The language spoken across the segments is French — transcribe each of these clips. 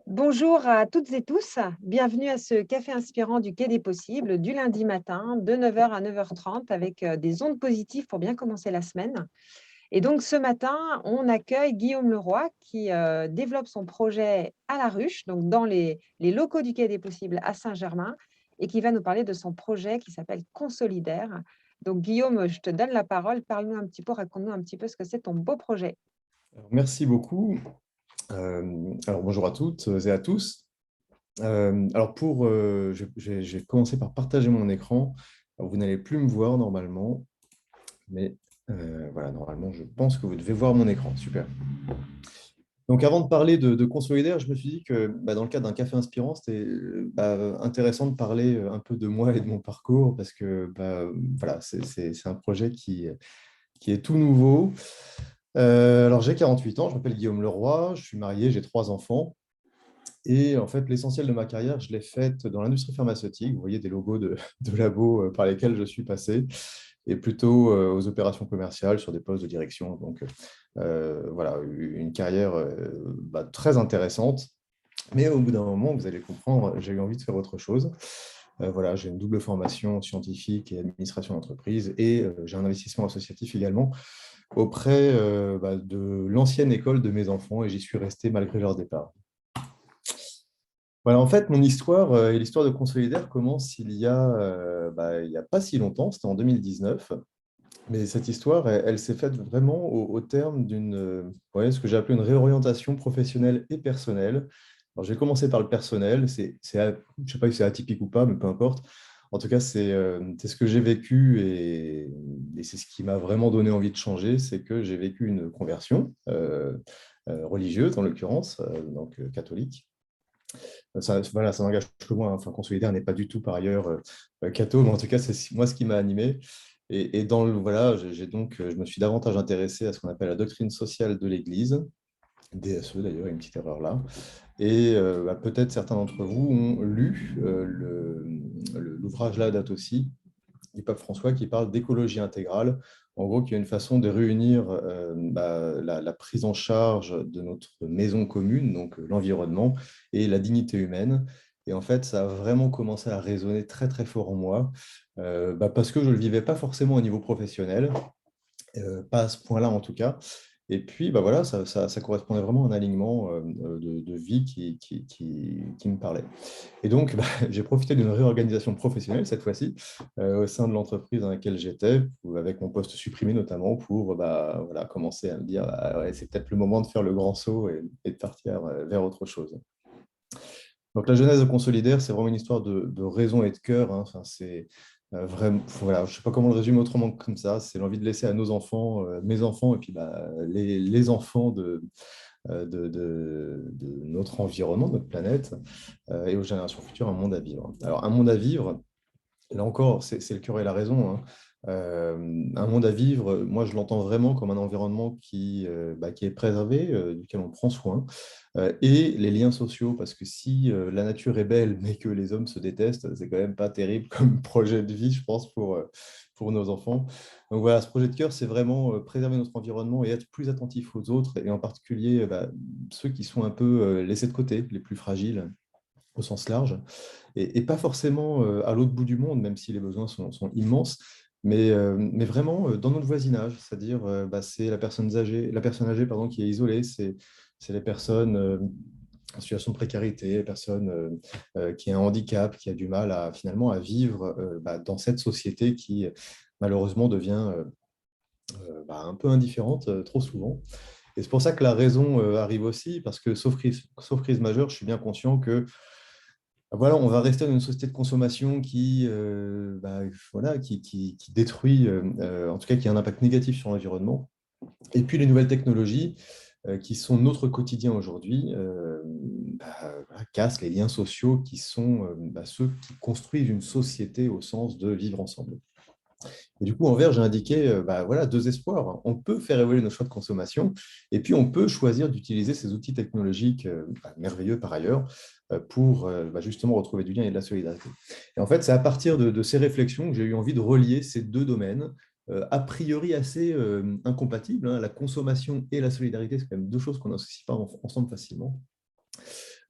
Bonjour à toutes et tous, bienvenue à ce café inspirant du Quai des Possibles du lundi matin de 9 heures à 9h30 avec des ondes positives pour bien commencer la semaine. Et donc ce matin, on accueille Guillaume Leroy qui développe son projet à La Ruche, donc dans les locaux du Quai des Possibles à Saint-Germain, et qui va nous parler de son projet qui s'appelle Consolidaire. Donc Guillaume, je te donne la parole, parle-nous un petit peu, raconte-nous un petit peu ce que c'est ton beau projet. Alors, merci beaucoup. Alors bonjour à toutes et à tous. Je vais commencer par partager mon écran. Alors, vous n'allez plus me voir normalement, mais voilà, normalement, je pense que vous devez voir mon écran. Super. Donc, avant de parler de Consolidaire, je me suis dit que dans le cadre d'un café inspirant, c'était intéressant de parler un peu de moi et de mon parcours parce que voilà, c'est un projet qui est tout nouveau. Alors, j'ai 48 ans, je m'appelle Guillaume Leroy, je suis marié, j'ai 3 enfants. Et en fait, l'essentiel de ma carrière, je l'ai faite dans l'industrie pharmaceutique. Vous voyez des logos de labos par lesquels je suis passé, et plutôt aux opérations commerciales sur des postes de direction. Donc, voilà, une carrière très intéressante. Mais au bout d'un moment, vous allez comprendre, j'ai eu envie de faire autre chose. Voilà, j'ai une double formation scientifique et administration d'entreprise, et j'ai un investissement associatif également auprès de l'ancienne école de mes enfants, et j'y suis resté malgré leur départ. Voilà, en fait, mon histoire et l'histoire de Consolidaire commence il y a pas si longtemps, c'était en 2019. Mais cette histoire, elle s'est faite vraiment au terme ce que j'ai appelé une réorientation professionnelle et personnelle. Alors, j'ai commencé par le personnel, je ne sais pas si c'est atypique ou pas, mais peu importe. En tout cas, c'est ce que j'ai vécu, et c'est ce qui m'a vraiment donné envie de changer, c'est que j'ai vécu une conversion religieuse, en l'occurrence, donc catholique. Ça, voilà, ça n'engage que moi, hein. Enfin, Consolidaire n'est pas du tout par ailleurs catho, mais en tout cas, c'est moi ce qui m'a animé. Et voilà, je me suis davantage intéressé à ce qu'on appelle la doctrine sociale de l'Église, DSE d'ailleurs, une petite erreur là. Et peut-être certains d'entre vous ont lu l'ouvrage Laudato Si du pape François qui parle d'écologie intégrale. En gros, qui est une façon de réunir la prise en charge de notre maison commune, donc l'environnement, et la dignité humaine. Et en fait, ça a vraiment commencé à résonner très très fort en moi, parce que je ne le vivais pas forcément au niveau professionnel, pas à ce point-là en tout cas. Et puis, voilà, ça correspondait vraiment à un alignement de vie qui me parlait. Et donc, j'ai profité d'une réorganisation professionnelle cette fois-ci au sein de l'entreprise dans laquelle j'étais, avec mon poste supprimé notamment, pour voilà, commencer à me dire ouais, c'est peut-être le moment de faire le grand saut et de partir vers autre chose. Donc, la genèse de Consolidaire, c'est vraiment une histoire de raison et de cœur, hein. Enfin, c'est vraiment, voilà, je ne sais pas comment le résumer autrement que comme ça. C'est l'envie de laisser à nos enfants, mes enfants, et puis les enfants de notre environnement, de notre planète, et aux générations futures, un monde à vivre. Alors, un monde à vivre, là encore, c'est le cœur et la raison, hein. Un monde à vivre, moi, je l'entends vraiment comme un environnement qui est préservé, duquel on prend soin, et les liens sociaux, parce que si la nature est belle, mais que les hommes se détestent, c'est quand même pas terrible comme projet de vie, je pense, pour nos enfants. Donc voilà, ce projet de cœur, c'est vraiment préserver notre environnement et être plus attentif aux autres, et en particulier ceux qui sont un peu laissés de côté, les plus fragiles, au sens large, et pas forcément à l'autre bout du monde, même si les besoins sont immenses, mais vraiment dans notre voisinage, c'est-à-dire c'est la personne âgée pardon, qui est isolée, c'est les personnes en situation de précarité, les personnes qui ont un handicap, qui a du mal finalement à vivre dans cette société qui malheureusement devient un peu indifférente trop souvent. Et c'est pour ça que la raison arrive aussi, parce que sauf crise majeure, je suis bien conscient que voilà, on va rester dans une société de consommation qui détruit, en tout cas qui a un impact négatif sur l'environnement. Et puis les nouvelles technologies qui sont notre quotidien aujourd'hui cassent les liens sociaux qui sont ceux qui construisent une société au sens de vivre ensemble. Et du coup, envers, j'ai indiqué voilà, deux espoirs. On peut faire évoluer nos choix de consommation, et puis on peut choisir d'utiliser ces outils technologiques merveilleux par ailleurs pour justement retrouver du lien et de la solidarité. Et en fait, c'est à partir de ces réflexions que j'ai eu envie de relier ces deux domaines, a priori assez incompatibles, hein. La consommation et la solidarité, c'est quand même deux choses qu'on n'associe pas ensemble facilement.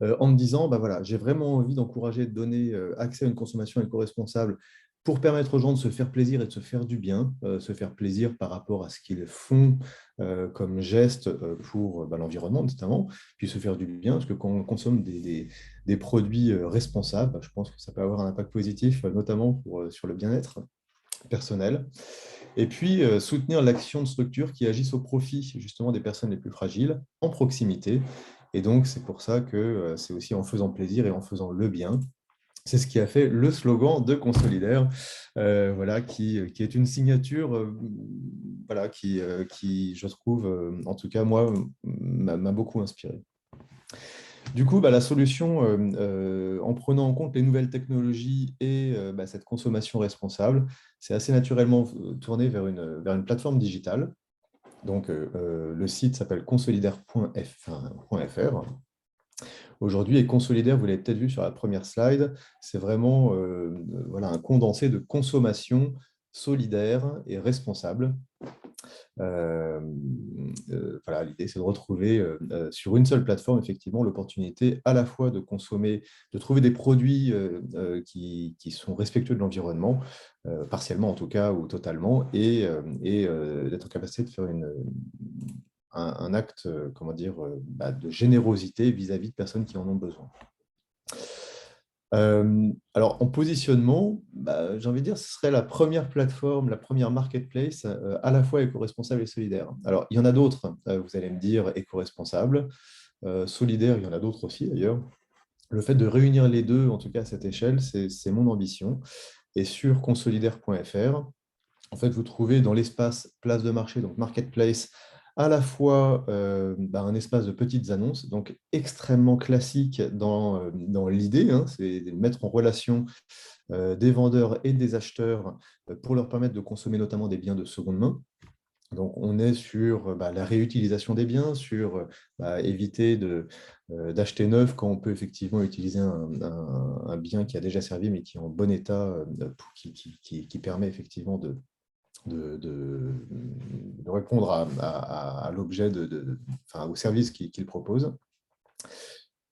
en me disant, bah voilà, j'ai vraiment envie d'encourager, de donner accès à une consommation éco-responsable pour permettre aux gens de se faire plaisir et de se faire du bien, se faire plaisir par rapport à ce qu'ils font comme geste pour l'environnement notamment, puis se faire du bien, parce que quand on consomme des produits responsables, je pense que ça peut avoir un impact positif, notamment sur le bien-être personnel. Et puis, soutenir l'action de structures qui agissent au profit justement des personnes les plus fragiles, en proximité. Et donc, c'est pour ça que c'est aussi en faisant plaisir et en faisant le bien. C'est ce qui a fait le slogan de Consolidaire, voilà, qui est une signature voilà, qui, je trouve, en tout cas, moi, m'a beaucoup inspiré. Du coup, la solution, en prenant en compte les nouvelles technologies et cette consommation responsable, c'est assez naturellement tourné vers une plateforme digitale. Donc, le site s'appelle consolidaire.fr. Aujourd'hui, et Consolidaire, vous l'avez peut-être vu sur la première slide, c'est vraiment voilà, un condensé de consommation solidaire et responsable. Voilà, l'idée, c'est de retrouver sur une seule plateforme, effectivement, l'opportunité à la fois de consommer, de trouver des produits qui sont respectueux de l'environnement, partiellement en tout cas, ou totalement, et d'être en capacité de faire un acte, comment dire, de générosité vis-à-vis de personnes qui en ont besoin. Alors, en positionnement, j'ai envie de dire, ce serait la première plateforme, la première marketplace à la fois éco-responsable et solidaire. Alors, il y en a d'autres, vous allez me dire, éco-responsable. Solidaire, il y en a d'autres aussi d'ailleurs. Le fait de réunir les deux, en tout cas à cette échelle, c'est mon ambition. Et sur consolidaire.fr, en fait, vous trouvez dans l'espace place de marché, donc marketplace, à la fois un espace de petites annonces, donc extrêmement classique dans l'idée, hein, c'est de mettre en relation des vendeurs et des acheteurs pour leur permettre de consommer notamment des biens de seconde main. Donc, on est sur la réutilisation des biens, sur éviter d'acheter neuf quand on peut effectivement utiliser un bien qui a déjà servi mais qui est en bon état, qui permet effectivement de répondre à l'objet, au service qu'il propose.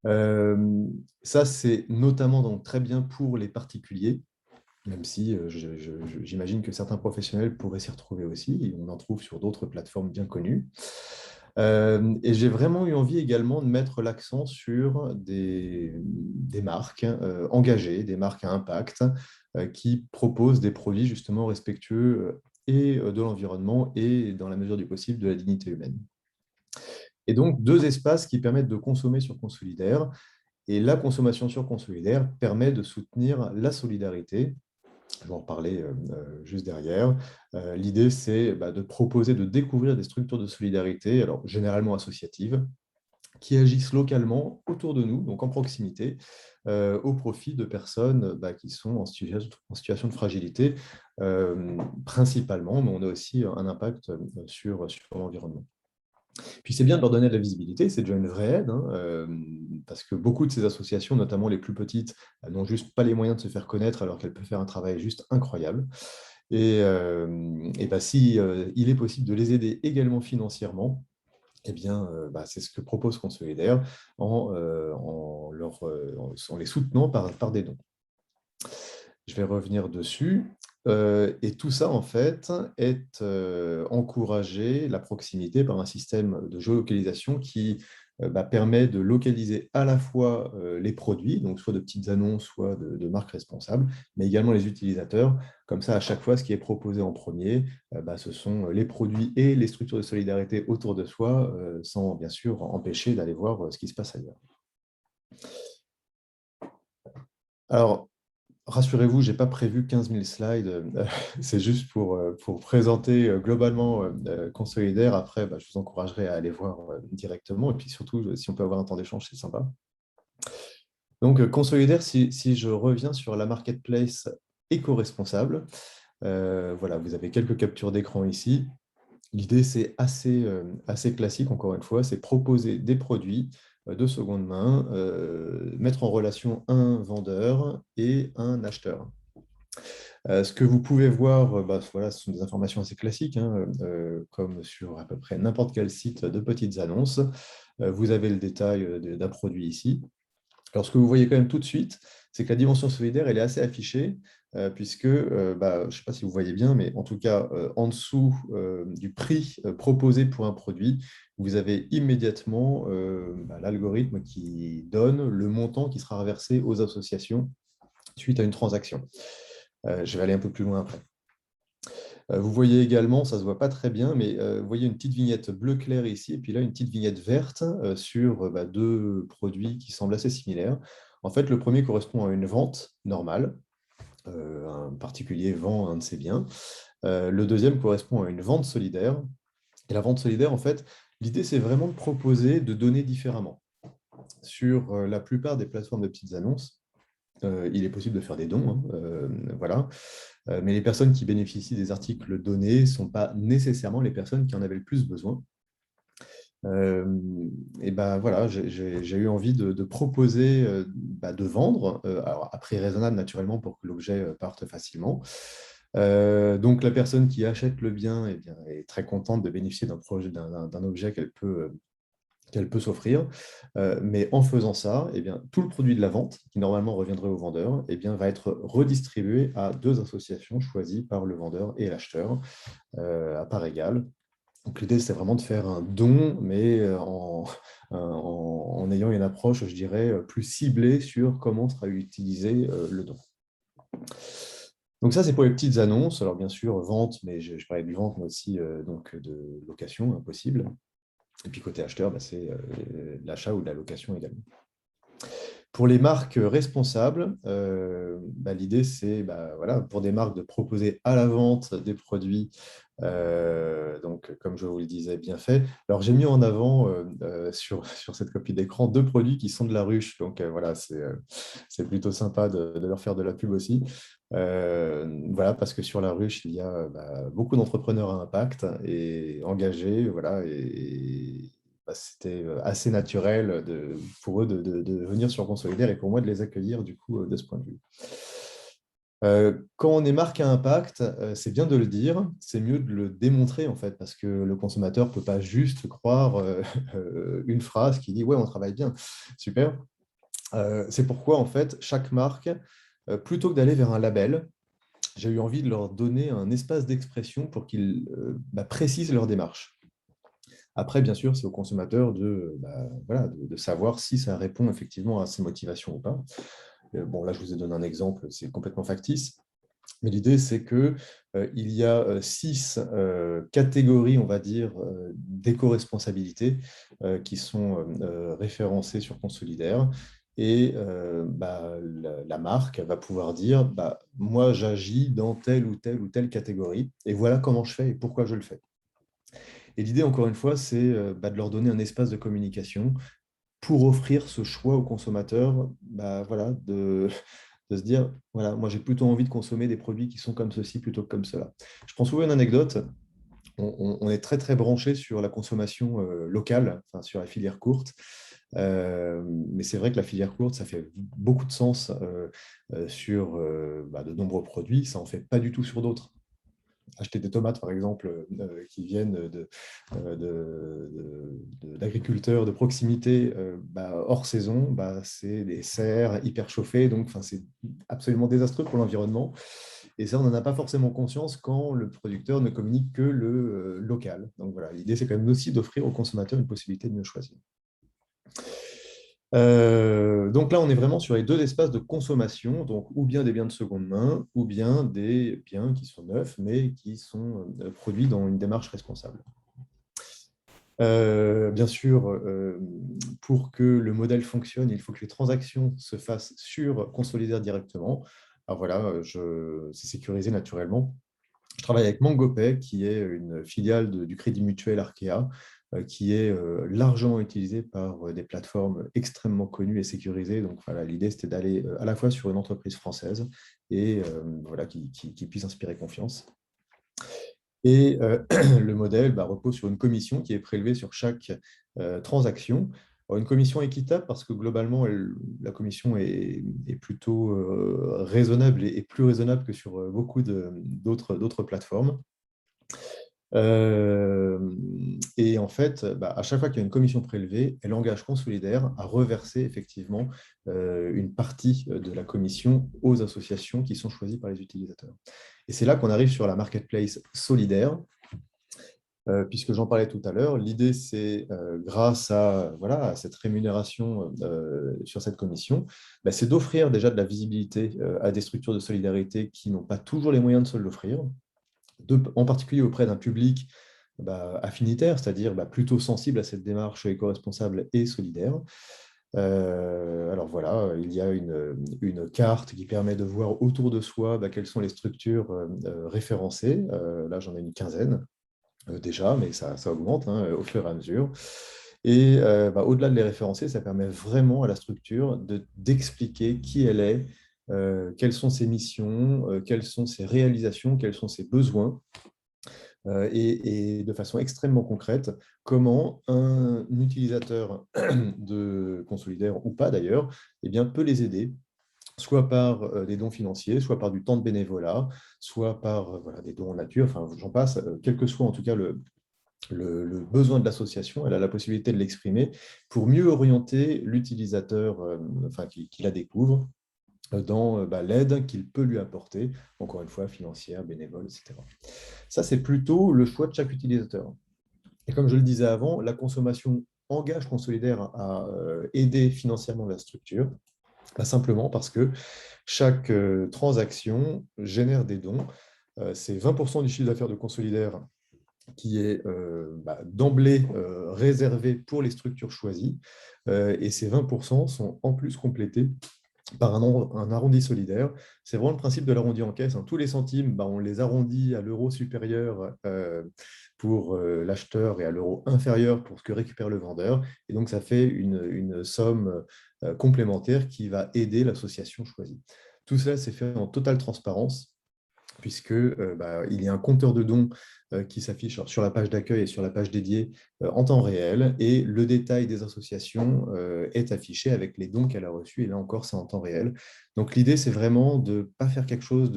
Ça, c'est notamment donc très bien pour les particuliers, même si j'imagine que certains professionnels pourraient s'y retrouver aussi, et on en trouve sur d'autres plateformes bien connues. Et j'ai vraiment eu envie également de mettre l'accent sur des marques engagées, des marques à impact, qui proposent des produits justement respectueux et de l'environnement et, dans la mesure du possible, de la dignité humaine. Et donc, deux espaces qui permettent de consommer sur Consolidaire. Et la consommation sur Consolidaire permet de soutenir la solidarité. Je vais en reparler juste derrière. L'idée, c'est de proposer, de découvrir des structures de solidarité, alors généralement associatives, qui agissent localement autour de nous, donc en proximité, au profit de personnes qui sont en situation de fragilité, principalement, mais on a aussi un impact sur l'environnement. Puis c'est bien de leur donner de la visibilité, c'est déjà une vraie aide, hein, parce que beaucoup de ces associations, notamment les plus petites, n'ont juste pas les moyens de se faire connaître alors qu'elles peuvent faire un travail juste incroyable. Et si il est possible de les aider également financièrement, eh bien, c'est ce que propose Consolidaire en les soutenant par des dons. Je vais revenir dessus. Et tout ça, en fait, est encouragé, la proximité, par un système de géolocalisation qui permet de localiser à la fois les produits, donc soit de petites annonces, soit de marques responsables, mais également les utilisateurs. Comme ça, à chaque fois, ce qui est proposé en premier, ce sont les produits et les structures de solidarité autour de soi, sans bien sûr empêcher d'aller voir ce qui se passe ailleurs. Alors, rassurez-vous, je n'ai pas prévu 15 000 slides, c'est juste pour présenter globalement Consolidaire. Après, je vous encouragerai à aller voir directement. Et puis surtout, si on peut avoir un temps d'échange, c'est sympa. Donc, Consolidaire, si je reviens sur la marketplace éco-responsable, voilà, vous avez quelques captures d'écran ici. L'idée, c'est assez classique, encore une fois, c'est proposer des produits de seconde main, mettre en relation un vendeur et un acheteur. Ce que vous pouvez voir, voilà, ce sont des informations assez classiques, hein, comme sur à peu près n'importe quel site de petites annonces. Vous avez le détail d'un produit ici. Alors, ce que vous voyez quand même tout de suite, c'est que la dimension solidaire, elle est assez affichée, puisque, je ne sais pas si vous voyez bien, mais en tout cas, en dessous du prix proposé pour un produit, vous avez immédiatement l'algorithme qui donne le montant qui sera reversé aux associations suite à une transaction. Je vais aller un peu plus loin après. Vous voyez également, ça ne se voit pas très bien, mais vous voyez une petite vignette bleu clair ici, et puis là, une petite vignette verte sur deux produits qui semblent assez similaires. En fait, le premier correspond à une vente normale. Un particulier vend un de ses biens. Le deuxième correspond à une vente solidaire. Et la vente solidaire, en fait, l'idée, c'est vraiment de proposer de donner différemment. Sur la plupart des plateformes de petites annonces, il est possible de faire des dons, hein, voilà. Mais les personnes qui bénéficient des articles donnés ne sont pas nécessairement les personnes qui en avaient le plus besoin. Et ben voilà, j'ai eu envie de proposer de vendre, alors à prix raisonnable naturellement pour que l'objet parte facilement. Donc la personne qui achète le bien, eh bien, est très contente de bénéficier d'un objet qu'elle peut s'offrir. Mais en faisant ça, eh bien, tout le produit de la vente, qui normalement reviendrait au vendeur, eh bien, va être redistribué à deux associations choisies par le vendeur et l'acheteur à part égale. Donc l'idée, c'est vraiment de faire un don, mais en ayant une approche, je dirais, plus ciblée sur comment sera utilisé le don. Donc ça, c'est pour les petites annonces. Alors bien sûr, vente, mais je parlais de vente, mais aussi donc de location, impossible. Et puis côté acheteur, c'est l'achat ou de la location également. Pour les marques responsables, l'idée, c'est voilà, pour des marques de proposer à la vente des produits, donc comme je vous le disais, bien fait. Alors j'ai mis en avant sur cette copie d'écran deux produits qui sont de la ruche, donc voilà, c'est plutôt sympa de leur faire de la pub aussi. Voilà, parce que sur la ruche, il y a beaucoup d'entrepreneurs à impact et engagés, voilà, et c'était assez naturel pour eux de venir sur Consolidaire et pour moi de les accueillir du coup de ce point de vue. Quand on est marque à impact, c'est bien de le dire, c'est mieux de le démontrer en fait, parce que le consommateur ne peut pas juste croire une phrase qui dit « ouais, on travaille bien ». Super. C'est pourquoi en fait, chaque marque, plutôt que d'aller vers un label, j'ai eu envie de leur donner un espace d'expression pour qu'ils précisent leur démarche. Après, bien sûr, c'est au consommateur de savoir si ça répond effectivement à ses motivations ou pas. Bon, là, je vous ai donné un exemple, c'est complètement factice. Mais l'idée, c'est qu'il y a 6 catégories, on va dire, d'éco-responsabilité qui sont référencées sur Consolidaire. Et la marque va pouvoir dire, moi, j'agis dans telle ou telle ou telle catégorie, et voilà comment je fais et pourquoi je le fais. Et l'idée, encore une fois, c'est de leur donner un espace de communication pour offrir ce choix aux consommateurs, voilà, de se dire, voilà, moi j'ai plutôt envie de consommer des produits qui sont comme ceci plutôt que comme cela. Je prends souvent une anecdote. On est très très branché sur la consommation locale, enfin, sur la filière courte. Mais c'est vrai que la filière courte, ça fait beaucoup de sens sur de nombreux produits, ça n'en fait pas du tout sur d'autres. Acheter des tomates, par exemple, qui viennent d'agriculteurs de proximité hors saison, c'est des serres hyper chauffées, donc c'est absolument désastreux pour l'environnement. Et ça, on n'en a pas forcément conscience quand le producteur ne communique que le local. Donc voilà, l'idée, c'est quand même aussi d'offrir aux consommateurs une possibilité de mieux choisir. Donc là, on est vraiment sur les deux espaces de consommation, donc ou bien des biens de seconde main, ou bien des biens qui sont neufs, mais qui sont produits dans une démarche responsable. Bien sûr, pour que le modèle fonctionne, il faut que les transactions se fassent sur Consolidaire directement. Alors voilà, c'est sécurisé naturellement. Je travaille avec MangoPay, qui est une filiale du Crédit Mutuel Arkea, qui est largement utilisée par des plateformes extrêmement connues et sécurisées. Donc voilà, l'idée, c'était d'aller à la fois sur une entreprise française et voilà, qui puisse inspirer confiance. Et le modèle repose sur une commission qui est prélevée sur chaque transaction. Alors, une commission équitable parce que globalement, la commission est plutôt raisonnable et plus raisonnable que sur beaucoup d'autres plateformes. Euh, et en fait, à chaque fois qu'il y a une commission prélevée, elle engage Consolidaire à reverser effectivement une partie de la commission aux associations qui sont choisies par les utilisateurs. Et c'est là qu'on arrive sur la marketplace solidaire, puisque j'en parlais tout à l'heure. L'idée, c'est grâce à, voilà, à cette rémunération sur cette commission, c'est d'offrir déjà de la visibilité à des structures de solidarité qui n'ont pas toujours les moyens de se l'offrir, en particulier auprès d'un public affinitaire, c'est-à-dire plutôt sensible à cette démarche éco-responsable et solidaire. Alors voilà, il y a une carte qui permet de voir autour de soi quelles sont les structures référencées. Là, j'en ai une quinzaine déjà, mais ça augmente au fur et à mesure. Et au-delà de les référencer, ça permet vraiment à la structure d'expliquer qui elle est, quelles sont ses missions, quelles sont ses réalisations, quels sont ses besoins, et de façon extrêmement concrète, comment un utilisateur de Consolidaire ou pas d'ailleurs, eh bien, peut les aider, soit par des dons financiers, soit par du temps de bénévolat, soit par voilà, des dons en nature, enfin j'en passe, quel que soit en tout cas le besoin de l'association, elle a la possibilité de l'exprimer pour mieux orienter l'utilisateur qui la découvre dans l'aide qu'il peut lui apporter, encore une fois financière, bénévole, etc. Ça, c'est plutôt le choix de chaque utilisateur. Et comme je le disais avant, la consommation engage Consolidaire à aider financièrement la structure, simplement parce que chaque transaction génère des dons. C'est 20% du chiffre d'affaires de Consolidaire qui est d'emblée réservé pour les structures choisies. Et ces 20% sont en plus complétés par un arrondi solidaire. C'est vraiment le principe de l'arrondi en caisse, hein. Tous les centimes, on les arrondit à l'euro supérieur pour l'acheteur et à l'euro inférieur pour ce que récupère le vendeur. Et donc, ça fait une somme complémentaire qui va aider l'association choisie. Tout cela, c'est fait en totale transparence, puisque il y a un compteur de dons qui s'affiche sur la page d'accueil et sur la page dédiée en temps réel, et le détail des associations est affiché avec les dons qu'elle a reçus, et là encore, c'est en temps réel. Donc l'idée, c'est vraiment de ne pas faire quelque chose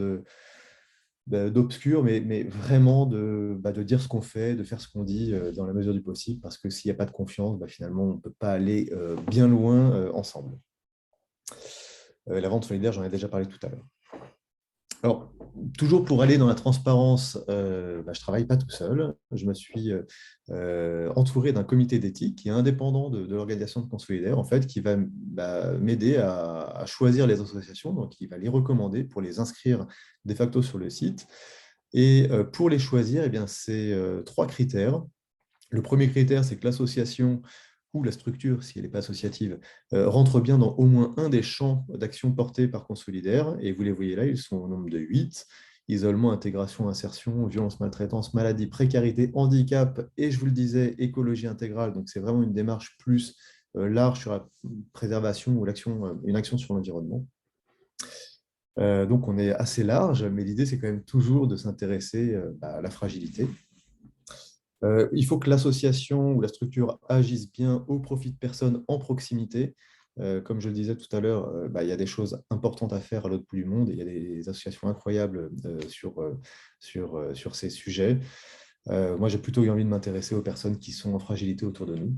d'obscur, mais vraiment de dire ce qu'on fait, de faire ce qu'on dit dans la mesure du possible, parce que s'il n'y a pas de confiance, finalement, on ne peut pas aller bien loin ensemble. La vente solidaire, j'en ai déjà parlé tout à l'heure. Alors, toujours pour aller dans la transparence, je ne travaille pas tout seul. Je me suis entouré d'un comité d'éthique qui est indépendant de l'organisation de Consolidaire, en fait, qui va m'aider à choisir les associations, donc il va les recommander pour les inscrire de facto sur le site. Et pour les choisir, c'est 3 critères. Le premier critère, c'est que l'association ou la structure, si elle n'est pas associative, rentre bien dans au moins un des champs d'action portés par Consolidaire. Et vous les voyez là, ils sont au nombre de 8. Isolement, intégration, insertion, violence, maltraitance, maladie, précarité, handicap, et je vous le disais, écologie intégrale. Donc, c'est vraiment une démarche plus large sur la préservation ou une action sur l'environnement. Donc, on est assez large, mais l'idée, c'est quand même toujours de s'intéresser à la fragilité. Il faut que l'association ou la structure agisse bien au profit de personnes en proximité. Comme je le disais tout à l'heure, il y a des choses importantes à faire à l'autre bout du monde, et il y a des associations incroyables sur ces sujets. Moi, j'ai plutôt eu envie de m'intéresser aux personnes qui sont en fragilité autour de nous.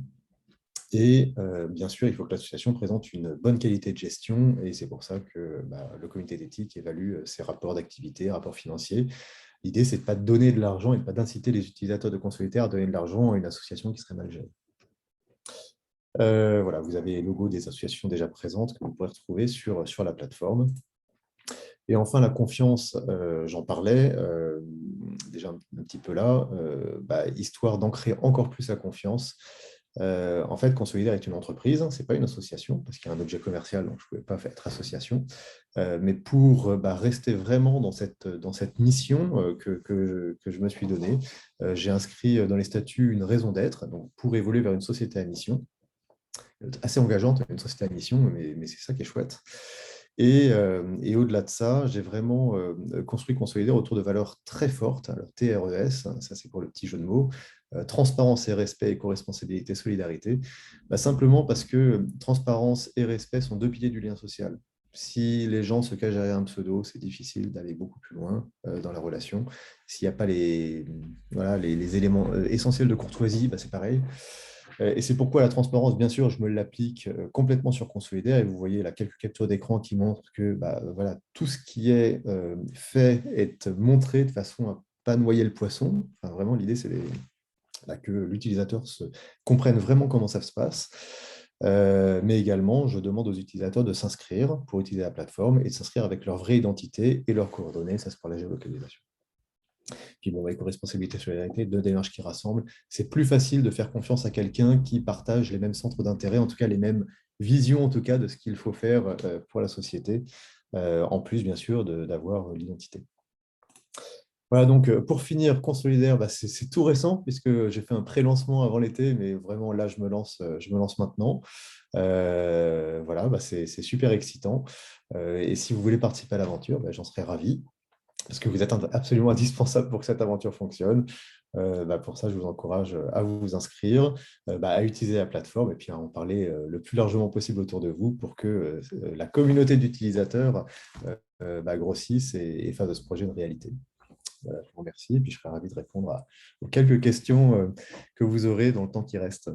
Et bien sûr, il faut que l'association présente une bonne qualité de gestion, et c'est pour ça que le comité d'éthique évalue ses rapports d'activité, rapports financiers. L'idée, c'est de ne pas donner de l'argent et de ne pas d'inciter les utilisateurs de Consolidaire à donner de l'argent à une association qui serait mal gérée. Voilà, vous avez les logos des associations déjà présentes que vous pourrez retrouver sur la plateforme. Et enfin, la confiance, j'en parlais déjà un petit peu là, histoire d'ancrer encore plus la confiance. En fait, Consolidaire est une entreprise, ce n'est pas une association, parce qu'il y a un objet commercial, donc je ne pouvais pas être association. Mais pour rester vraiment dans cette mission que je me suis donnée, j'ai inscrit dans les statuts une raison d'être, donc pour évoluer vers une société à mission, assez engageante, une société à mission, mais c'est ça qui est chouette. Et au-delà de ça, j'ai vraiment construit Consolidaire autour de valeurs très fortes. Alors TRES, ça c'est pour le petit jeu de mots, transparence et respect, éco-responsabilité, solidarité. Simplement parce que transparence et respect sont 2 piliers du lien social. si les gens se cachent derrière un pseudo, c'est difficile d'aller beaucoup plus loin dans la relation. S'il n'y a pas voilà, les éléments essentiels de courtoisie, bah, c'est pareil. Et c'est pourquoi la transparence, bien sûr, je me l'applique complètement sur Consolidaire. Et vous voyez là quelques captures d'écran qui montrent que bah, voilà, tout ce qui est fait est montré de façon à ne pas noyer le poisson. Enfin, vraiment, l'idée, c'est bah, que l'utilisateur comprenne vraiment comment ça se passe. Mais également, je demande aux utilisateurs de s'inscrire pour utiliser la plateforme et de s'inscrire avec leur vraie identité et leurs coordonnées. Ça, c'est pour la géolocalisation. Puis bon, éco-responsabilité, solidarité, deux démarches qui rassemblent. C'est plus facile de faire confiance à quelqu'un qui partage les mêmes centres d'intérêt, en tout cas les mêmes visions en tout cas de ce qu'il faut faire pour la société, en plus bien sûr d'avoir l'identité. Voilà, donc pour finir, Consolidaire, bah, c'est tout récent puisque j'ai fait un pré-lancement avant l'été, mais vraiment là, je me lance maintenant. Voilà, bah, c'est super excitant. Et si vous voulez participer à l'aventure, bah, j'en serais ravi parce que vous êtes absolument indispensable pour que cette aventure fonctionne. Bah, pour ça, je vous encourage à vous inscrire, bah, à utiliser la plateforme et puis à en parler le plus largement possible autour de vous pour que la communauté d'utilisateurs bah, grossisse et fasse de ce projet une réalité. Voilà, je vous remercie et puis je serai ravi de répondre aux quelques questions que vous aurez dans le temps qui reste.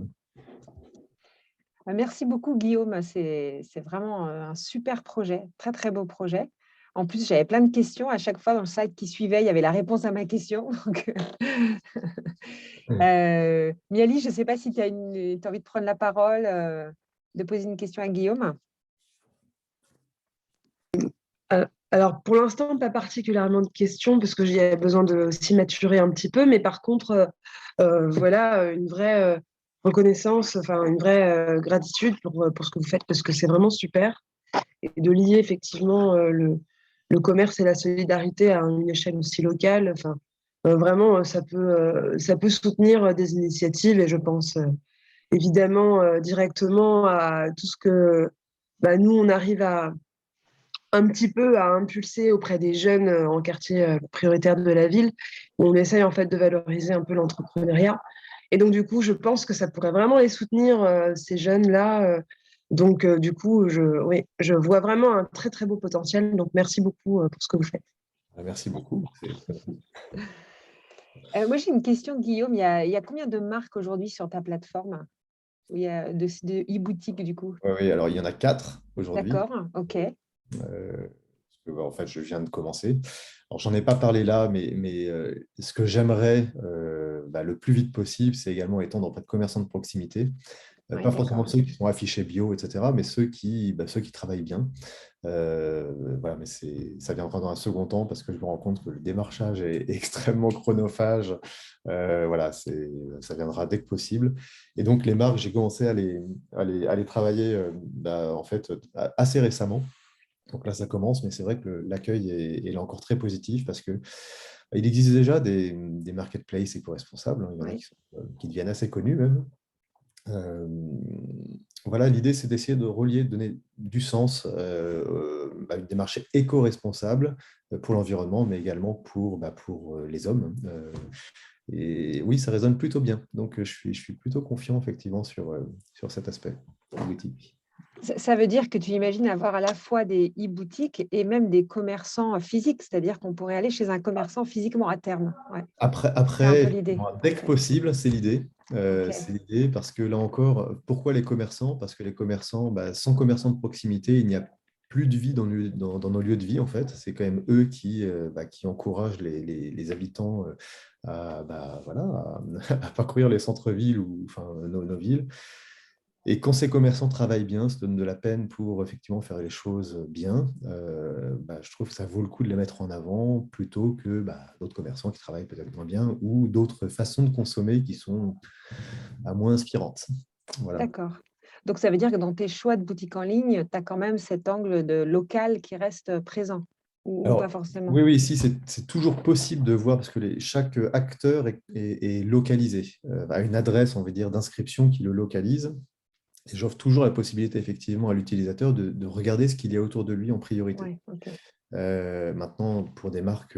Merci beaucoup, Guillaume. C'est vraiment un super projet, très, très beau projet. En plus, j'avais plein de questions. À chaque fois, dans le slide qui suivait, il y avait la réponse à ma question. Donc, Miali, je ne sais pas si tu as envie de prendre la parole, de poser une question à Guillaume. Alors, pour l'instant, pas particulièrement de questions, parce que j'ai besoin de s'y maturer un petit peu, mais par contre, voilà, une vraie reconnaissance, enfin, une vraie gratitude pour ce que vous faites, parce que c'est vraiment super. Et de lier effectivement le commerce et la solidarité à une échelle aussi locale, enfin, vraiment, ça peut soutenir des initiatives, et je pense évidemment directement à tout ce que bah, nous, on arrive à un petit peu à impulser auprès des jeunes en quartier prioritaire de la ville, où on essaye en fait de valoriser un peu l'entrepreneuriat. Et donc, du coup, je pense que ça pourrait vraiment les soutenir, ces jeunes-là. Donc, du coup, oui, je vois vraiment un très, très beau potentiel. Donc, merci beaucoup pour ce que vous faites. Merci beaucoup. Moi, j'ai une question, Guillaume. Il y a combien de marques aujourd'hui sur ta plateforme? Il y a de e-boutiques, du coup. Oui, alors il y en a 4 aujourd'hui. D'accord, OK. Parce que, bah, en fait, je viens de commencer. Alors, j'en ai pas parlé là, mais ce que j'aimerais bah, le plus vite possible, c'est également étendre auprès de commerçants de proximité. Ouais, Pas forcément d'accord. ceux qui sont affichés bio, etc., mais ceux qui travaillent bien. Voilà, mais ça viendra dans un second temps parce que je me rends compte que le démarchage est extrêmement chronophage. Voilà, ça viendra dès que possible. Et donc, les marques, j'ai commencé à les travailler bah, en fait, assez récemment. Donc là, ça commence, mais c'est vrai que l'accueil est là encore très positif parce que il existe déjà des marketplaces éco-responsables, hein. Il y en a Oui. qui deviennent assez connus même. Euh, voilà, l'idée, c'est d'essayer de relier, de donner du sens à une démarche éco-responsable pour l'environnement, mais également pour les hommes. Et oui, ça résonne plutôt bien. Donc, je suis plutôt confiant, effectivement, sur cet aspect politique. Ça veut dire que tu imagines avoir à la fois des e-boutiques et même des commerçants physiques, c'est-à-dire qu'on pourrait aller chez un commerçant physiquement à terme. Ouais, c'est un peu Après, l'idée. dès que OK. possible, c'est l'idée. OK. C'est l'idée parce que là encore, pourquoi les commerçants? Parce que les commerçants, bah, sans commerçants de proximité, il n'y a plus de vie dans nos lieux de vie, en fait. C'est quand même eux qui encouragent les habitants voilà, à parcourir les centres-villes ou enfin, nos villes. Et quand ces commerçants travaillent bien, se donnent de la peine pour effectivement faire les choses bien, bah, je trouve que ça vaut le coup de les mettre en avant plutôt que bah, d'autres commerçants qui travaillent peut-être moins bien ou d'autres façons de consommer qui sont moins inspirantes. Voilà. D'accord. Donc, ça veut dire que dans tes choix de boutique en ligne, tu as quand même cet angle de local qui reste présent ou pas Alors, forcément? oui, ici, c'est toujours possible de voir parce que chaque acteur est localisé, a une adresse, on va dire, d'inscription qui le localise. Et j'offre toujours la possibilité, effectivement, à l'utilisateur de regarder ce qu'il y a autour de lui en priorité. Oui, OK. Maintenant, pour des marques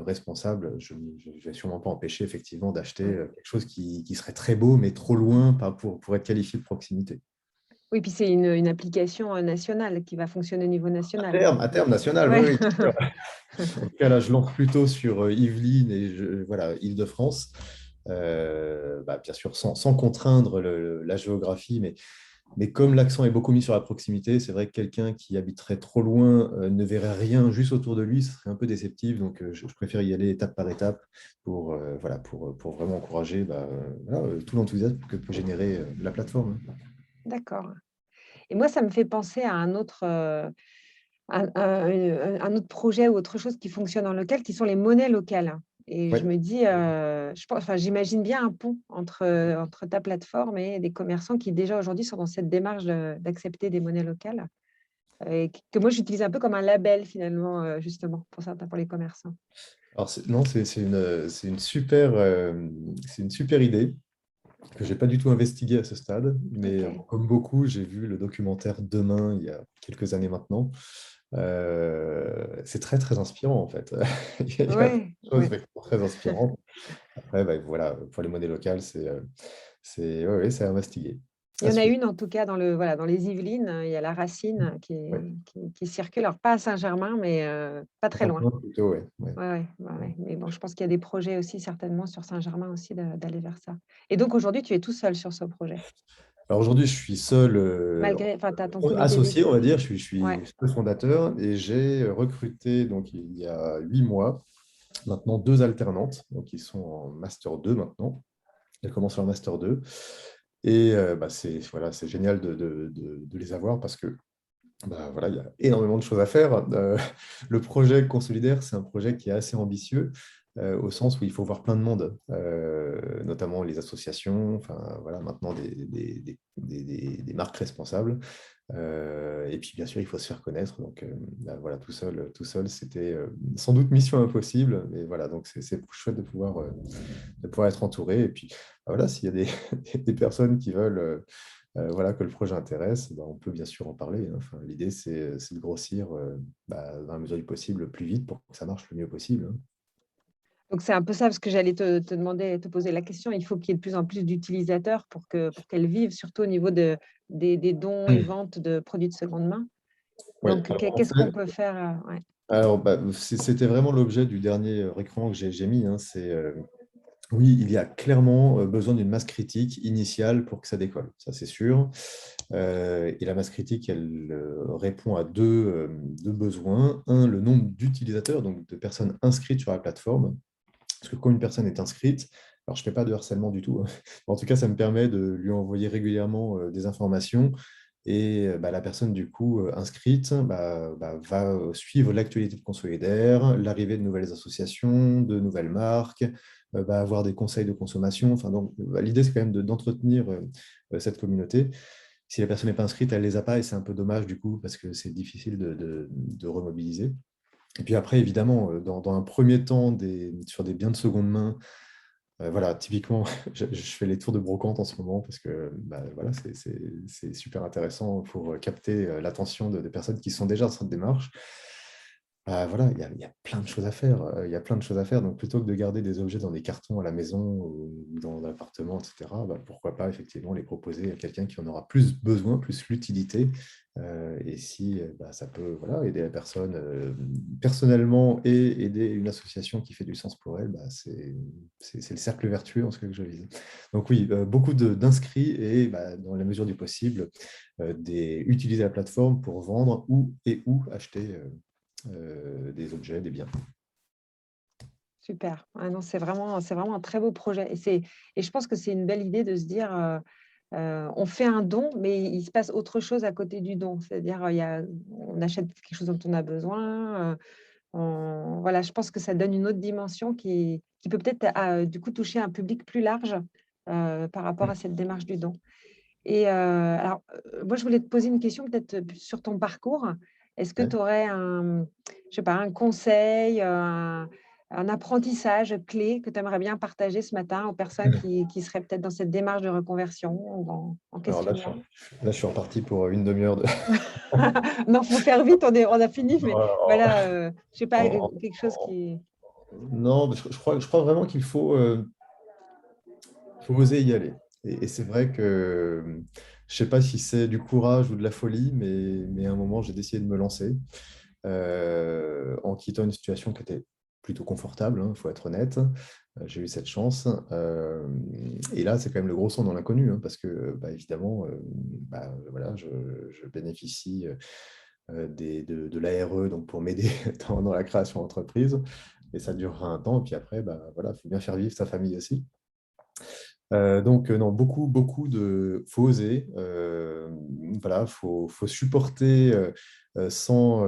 responsables, je ne vais sûrement pas empêcher effectivement d'acheter Ouais. quelque chose qui serait très beau, mais trop loin pour être qualifié de proximité. Oui, puis c'est une application nationale qui va fonctionner au niveau national. À terme national, oui, Ouais. oui, bien sûr. En tout cas, là, je lance plutôt sur Yvelines et voilà, Île-de-France. Bien sûr, sans contraindre la géographie, mais comme l'accent est beaucoup mis sur la proximité, c'est vrai que quelqu'un qui habiterait trop loin ne verrait rien juste autour de lui, ce serait un peu déceptif. Donc, je préfère y aller étape par étape pour vraiment encourager tout l'enthousiasme que peut générer la plateforme. D'accord. Et moi, ça me fait penser à un autre projet ou autre chose qui fonctionne en local, qui sont les monnaies locales. Et je Ouais. me dis, j'imagine bien un pont entre ta plateforme et des commerçants qui déjà aujourd'hui sont dans cette démarche d'accepter des monnaies locales, et que moi j'utilise un peu comme un label finalement, justement, pour certains, pour les commerçants. Alors, non, c'est une super idée que j'ai pas du tout investiguée à ce stade, mais Ok. comme beaucoup, j'ai vu le documentaire Demain il y a quelques années maintenant. C'est très très inspirant en fait. Il y a plein Ouais, de choses ouais. effectivement très inspirantes. Après, voilà, pour les monnaies locales, ouais, ouais, c'est à investiguer. Il y À en a suivre. une en tout cas dans les Yvelines, il y a la Racine Ouais. qui circule, alors pas à Saint-Germain, mais pas très loin. Plutôt, ouais. Ouais. Ouais, ouais, ouais, ouais. Mais bon, je pense qu'il y a des projets aussi certainement sur Saint-Germain aussi d'aller vers ça. Et donc aujourd'hui, tu es tout seul sur ce projet, Alors aujourd'hui, je suis seul, malgré, enfin, tu as ton comité associé, on d'équipe. va dire. Je suis Ouais, seul fondateur et j'ai recruté donc il y a 8 mois maintenant 2 alternantes, donc qui sont en master 2 maintenant. Elles commencent leur master 2 et c'est génial de les avoir parce que voilà, il y a énormément de choses à faire. Le projet Consolidaire, c'est un projet qui est assez ambitieux, au sens où il faut voir plein de monde, notamment les associations, enfin, voilà, maintenant des marques responsables. Et puis, bien sûr, il faut se faire connaître. Donc, voilà, tout seul c'était sans doute mission impossible. Mais voilà, donc c'est chouette de pouvoir être entouré. Et puis, voilà, s'il y a des personnes qui veulent voilà, que le projet intéresse, on peut bien sûr en parler, hein. Enfin, l'idée, c'est de grossir dans la mesure du possible le plus vite pour que ça marche le mieux possible, hein. donc c'est un peu ça, parce que j'allais te demander, te poser la question. Il faut qu'il y ait de plus en plus d'utilisateurs pour qu'elles vivent, surtout au niveau des dons et Mm. ventes de produits de seconde main. Oui, Donc, alors en qu'est-ce qu'on fait, peut faire ouais. c'était vraiment l'objet du dernier écran que j'ai mis, hein. Oui, il y a clairement besoin d'une masse critique initiale pour que ça décolle, ça c'est sûr. Et la masse critique, elle répond à deux besoins. Un, le nombre d'utilisateurs, donc de personnes inscrites sur la plateforme. Parce que quand une personne est inscrite, alors je ne fais pas de harcèlement du tout, hein. En tout cas, ça me permet de lui envoyer régulièrement des informations. Et la personne, du coup, inscrite, va suivre l'actualité de Consolidaire, l'arrivée de nouvelles associations, de nouvelles marques, va avoir des conseils de consommation. Enfin, donc, l'idée, c'est quand même d'entretenir cette communauté. Si la personne n'est pas inscrite, elle ne les a pas et c'est un peu dommage, du coup, parce que c'est difficile de remobiliser. Et puis après, évidemment, dans un premier temps, sur des biens de seconde main, voilà, typiquement, je fais les tours de brocante en ce moment parce que voilà, c'est super intéressant pour capter l'attention des personnes qui sont déjà dans cette démarche. Voilà, il y a plein de choses à faire. Il y a plein de choses à faire. Donc, plutôt que de garder des objets dans des cartons à la maison ou dans l'appartement, etc., pourquoi pas effectivement les proposer à quelqu'un qui en aura plus besoin, plus l'utilité. Et si ça peut voilà, aider la personne personnellement et aider une association qui fait du sens pour elle, c'est le cercle vertueux en ce que je vise. Donc oui, beaucoup d'inscrits et dans la mesure du possible, utiliser la plateforme pour vendre où acheter des objets, des biens. Super. Ah non, c'est vraiment un très beau projet. Et je pense que c'est une belle idée de se dire, on fait un don, mais il se passe autre chose à côté du don. C'est-à-dire, on achète quelque chose dont on a besoin. Voilà, je pense que ça donne une autre dimension qui peut peut-être, du coup, toucher un public plus large par rapport à cette démarche du don. Et alors, moi, je voulais te poser une question peut-être sur ton parcours. Est-ce que Ouais. tu aurais je sais pas, un conseil, un apprentissage clé que tu aimerais bien partager ce matin aux personnes qui seraient peut-être dans cette démarche de reconversion ou en Alors là, questionnement? je suis reparti pour une demi-heure de. Non, faut faire vite, on a fini, mais voilà, je sais pas, en- quelque chose qui Non, je crois vraiment qu'il faut oser y aller. Et c'est vrai que Je sais pas si c'est du courage ou de la folie, mais à un moment, j'ai décidé de me lancer en quittant une situation qui était plutôt confortable, il faut être honnête. J'ai eu cette chance. Et là, c'est quand même le gros saut dans l'inconnu, parce que, bah, évidemment, voilà, je bénéficie de l'ARE donc pour m'aider dans la création d'entreprise. Et ça durera un temps. Et puis après, bah, voilà, faut bien faire vivre sa famille aussi. Donc, non, beaucoup de... faut oser. Voilà, faut supporter sans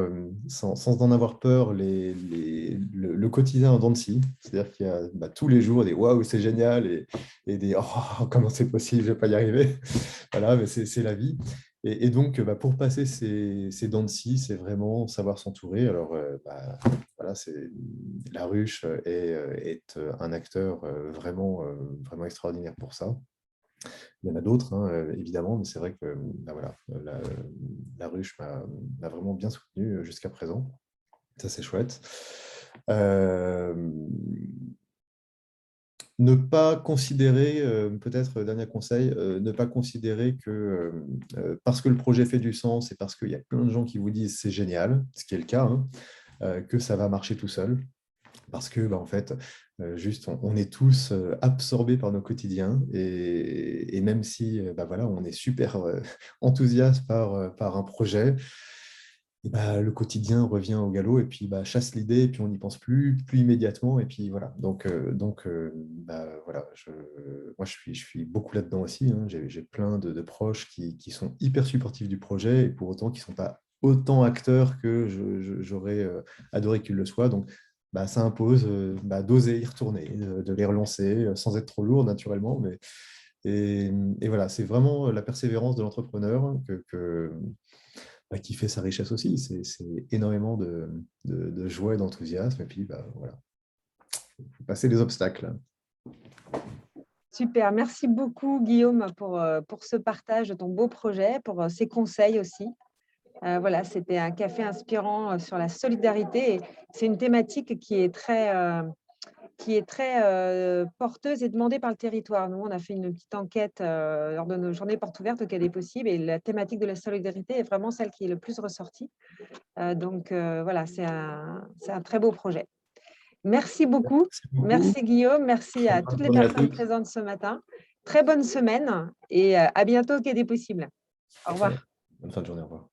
en avoir peur le quotidien en dents de scie. C'est-à-dire qu'il y a tous les jours des waouh, c'est génial et des oh, comment c'est possible, je ne vais pas y arriver. Voilà, mais c'est la vie. Et donc, pour passer ces dents de scie, c'est vraiment savoir s'entourer. Alors, voilà, la ruche est un acteur vraiment extraordinaire pour ça. Il y en a d'autres, évidemment, mais c'est vrai que voilà, la ruche m'a vraiment bien soutenu jusqu'à présent. Ça, c'est chouette. Ne pas considérer, peut-être dernier conseil, ne pas considérer que parce que le projet fait du sens et parce qu'il y a plein de gens qui vous disent c'est génial, ce qui est le cas, que ça va marcher tout seul. Parce que, en fait, juste, on est tous absorbés par nos quotidiens et même si voilà, on est super enthousiaste par un projet, et le quotidien revient au galop et puis chasse l'idée et puis on n'y pense plus immédiatement et puis voilà. Donc voilà, moi je suis beaucoup là-dedans aussi. J'ai plein de proches qui sont hyper supportifs du projet et pour autant qui ne sont pas autant acteurs que j'aurais adoré qu'ils le soient. Donc ça impose d'oser y retourner, de les relancer sans être trop lourd naturellement. Et voilà, c'est vraiment la persévérance de l'entrepreneur qui fait sa richesse aussi. C'est énormément de joie et d'enthousiasme. Et puis, voilà, faut passer les obstacles. Super, merci beaucoup Guillaume pour ce partage de ton beau projet, pour ces conseils aussi. Voilà, c'était un café inspirant sur la solidarité. C'est une thématique qui est très porteuse et demandée par le territoire. Nous, on a fait une petite enquête lors de nos journées portes ouvertes au Quai des Possibles et la thématique de la solidarité est vraiment celle qui est le plus ressortie. Donc, voilà, c'est un très beau projet. Merci beaucoup. Merci Guillaume. Merci à toutes les personnes présentes ce matin. Très bonne semaine et à bientôt au Quai des Possibles. Au revoir. Bonne fin de journée. Au revoir.